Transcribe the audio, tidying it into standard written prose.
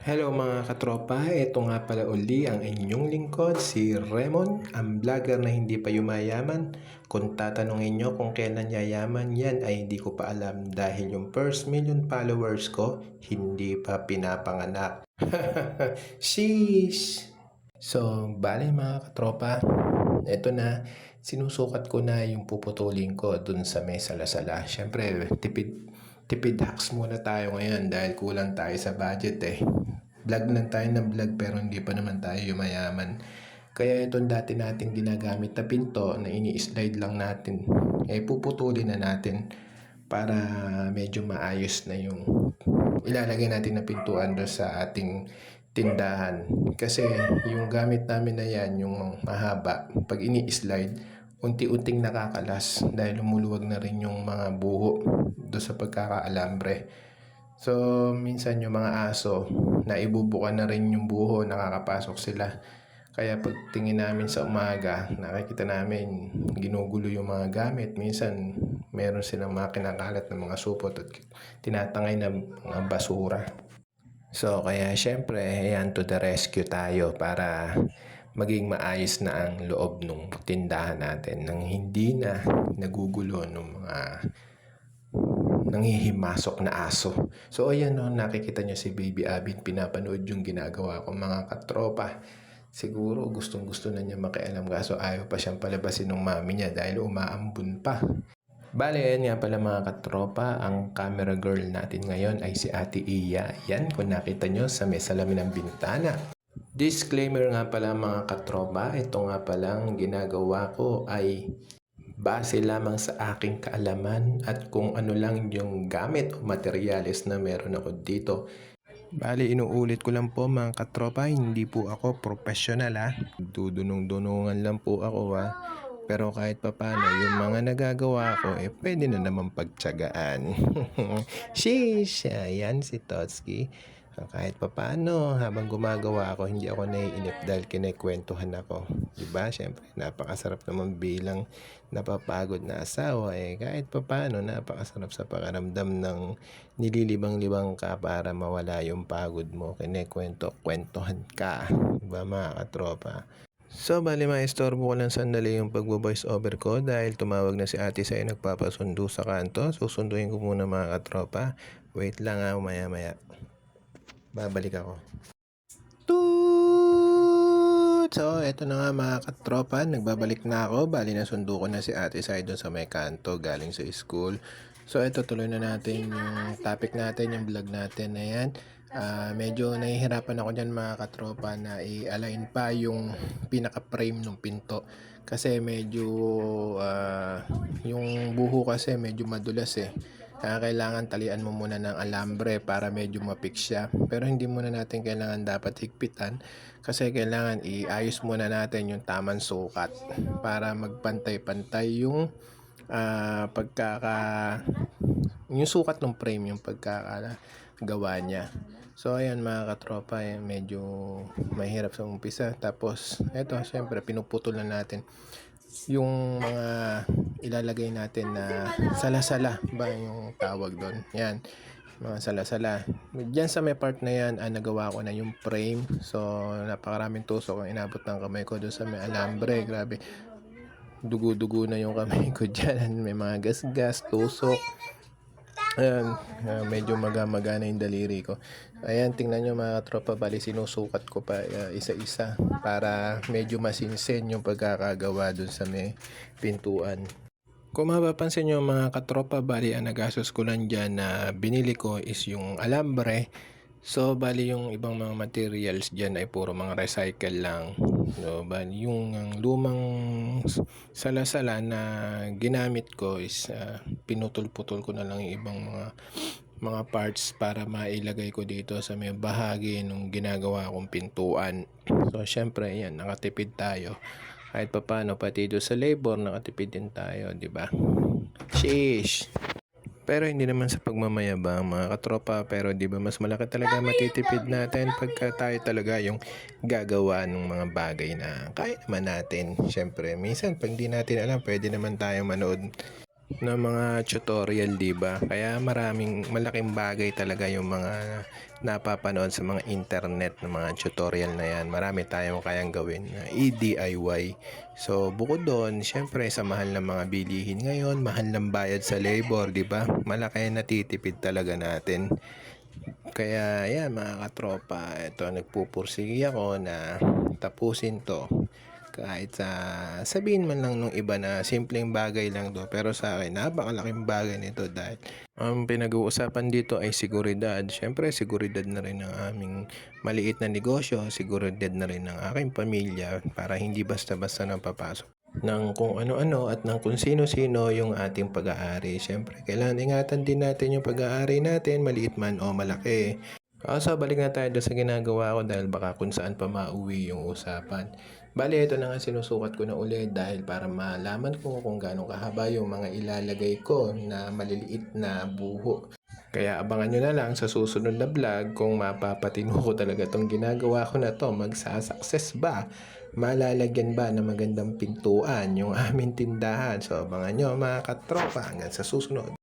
Hello mga katropa, ito nga pala uli ang inyong lingkod, si Remon, ang vlogger na hindi pa yumayaman. Kung tatanungin nyo kung kailan yayaman, yan ay hindi ko pa alam dahil yung first million followers ko hindi pa pinapanganak. Sheesh! So, bale mga katropa, ito na, sinusukat ko na yung puputulin ko dun sa may salasala. Siyempre, tipid hacks muna tayo ngayon dahil kulang tayo sa budget eh. Vlog lang tayo ng vlog pero hindi pa naman tayo yumayaman. Kaya itong dati nating ginagamit na pinto na ini-slide lang natin, puputulin na natin para medyo maayos na yung ilalagay natin na pintuan doon sa ating tindahan. Kasi yung gamit namin na yan, yung mahaba, pag ini-slide, unti-unting nakakalas dahil lumuluwag na rin yung mga buho doon sa pagkakaalambre. So, minsan yung mga aso, naibubuka na rin yung buho, nakakapasok sila. Kaya pag tingin namin sa umaga, nakikita namin ginugulo yung mga gamit. Minsan, meron silang mga kinakalat na mga supot at tinatangay na mga basura. So, kaya syempre, ayan, to the rescue tayo para maging maayos na ang loob ng tindahan natin nang hindi na nagugulo ng mga nanghihimasok na aso. So ayan no, nakikita nyo si Baby Abin, pinapanood yung ginagawa ko mga katropa. Siguro gustong gusto na niya makialam kaso ayaw pa siyang palabasin ng mami niya dahil umaambun pa. Bale, yan nga pala mga katropa, ang camera girl natin ngayon ay si Ate Iya. Yan, kung nakita nyo sa may salamin ng bintana. Disclaimer nga pala mga katropa, ito nga palang ginagawa ko ay base lamang sa aking kaalaman at kung ano lang yung gamit o materyales na meron ako dito. Bali, inuulit ko lang po mga katropa, hindi po ako professional ha. Dudunong-dunungan lang po ako ha. Pero kahit papano, yung mga nagagawa ko, pwede na naman pagtsagaan. Sheesh! Ayan si Totski. Kahit papano, habang gumagawa ako, hindi ako naiinip dahil kinikwentuhan ako. Diba? Siyempre, napakasarap naman bilang napapagod na asawa. Kahit papano, napakasarap sa pakiramdam ng nililibang-libang ka para mawala yung pagod mo. Kwentuhan ka. Diba mga katropa? So, bali maistorbo ko lang sandali yung pagbo-voice over ko dahil tumawag na si Ate Sai nagpapasundo sa kanto. Susunduin ko muna mga katropa. Wait lang ha, maya-maya. Babalik ako. Toot! So, eto na nga mga katropa. Nagbabalik na ako. Bali na sundo ko na si Ate Sai doon sa may kanto galing sa school. So, eto tuloy na natin yung topic natin, yung vlog natin. Ayan. Medyo nahihirapan ako dyan mga katropa na i-align pa yung pinaka-frame ng pinto kasi medyo yung buho kasi medyo madulas kaya kailangan talian mo muna ng alambre para medyo mapix siya, pero hindi muna natin kailangan dapat higpitan kasi kailangan iayos muna natin yung tamang sukat para magpantay-pantay yung yung sukat ng frame, yung pagkakagawa niya. So ayan mga katropa, medyo mahirap sa umpisa. Tapos eto, syempre pinuputol na natin yung mga ilalagay natin na salasala ba yung tawag doon. Yan, mga salasala. Diyan sa may part na yan, nagawa ko na yung frame. So napakaraming tusok ang inabot ng kamay ko doon sa may alambre. Grabe, dugo-dugo na yung kamay ko dyan. May mga gas-gas, tusok. Ayan, medyo maga-maga na yung daliri ko. Ayan, tingnan nyo mga tropa, bali sinusukat ko pa isa-isa para medyo masinsen yung pagkakagawa dun sa may pintuan. Kung mapapansin nyo mga katropa, bali ang nagastos ko lang dyan na binili ko is yung alambre. So bali yung ibang mga materials dyan ay puro mga recycle lang. So bali yung lumang salasala na ginamit ko is pinutol-putol ko na lang yung ibang mga parts para mailagay ko dito sa may bahagi nung ginagawa kong pintuan. So syempre yan, nakatipid tayo. Kahit papaano, pati doon sa labor, nakatipid din tayo, di ba? Sheesh! Pero hindi naman sa pagmamayabang mga katropa, pero di ba mas malaki talaga matitipid natin pagka tayo talaga yung gagawa ng mga bagay na kaya naman natin. Syempre, minsan pag di natin alam, pwede naman tayo manood ng mga tutorial, 'di ba? Kaya malaking bagay talaga yung mga napapanood sa mga internet ng mga tutorial na 'yan. Marami tayong kayang gawin na i-DIY. So, bukod doon, syempre sa mahal ng mga bilihin ngayon, mahal ng bayad sa labor, 'di ba? Malaki na natitipid talaga natin. Kaya yan mga katropa, ito nagpupursige ako na tapusin to. Kahit sa sabihin man lang nung iba na simpleng bagay lang to, pero sa akin napakalaking bagay nito dahil ang pinag-uusapan dito ay seguridad. Siyempre seguridad na rin ng aming maliit na negosyo, seguridad na rin ng aking pamilya para hindi basta-basta nang papasok ng kung ano-ano at ng kung sino-sino yung ating pag-aari. Siyempre, kailangan ingatan din natin yung pag-aari natin, maliit man o malaki. So, balik na tayo doon sa ginagawa ko dahil baka kung saan pa mauwi yung usapan. Bali, ito na nga sinusukat ko na ulit dahil para malaman ko kung gaano kahaba yung mga ilalagay ko na maliliit na buho. Kaya abangan nyo na lang sa susunod na vlog kung mapapatino ko talaga itong ginagawa ko na to. Magsasucess ba? Malalagyan ba ng magandang pintuan yung aming tindahan? So abangan nyo mga katropa hanggang sa susunod.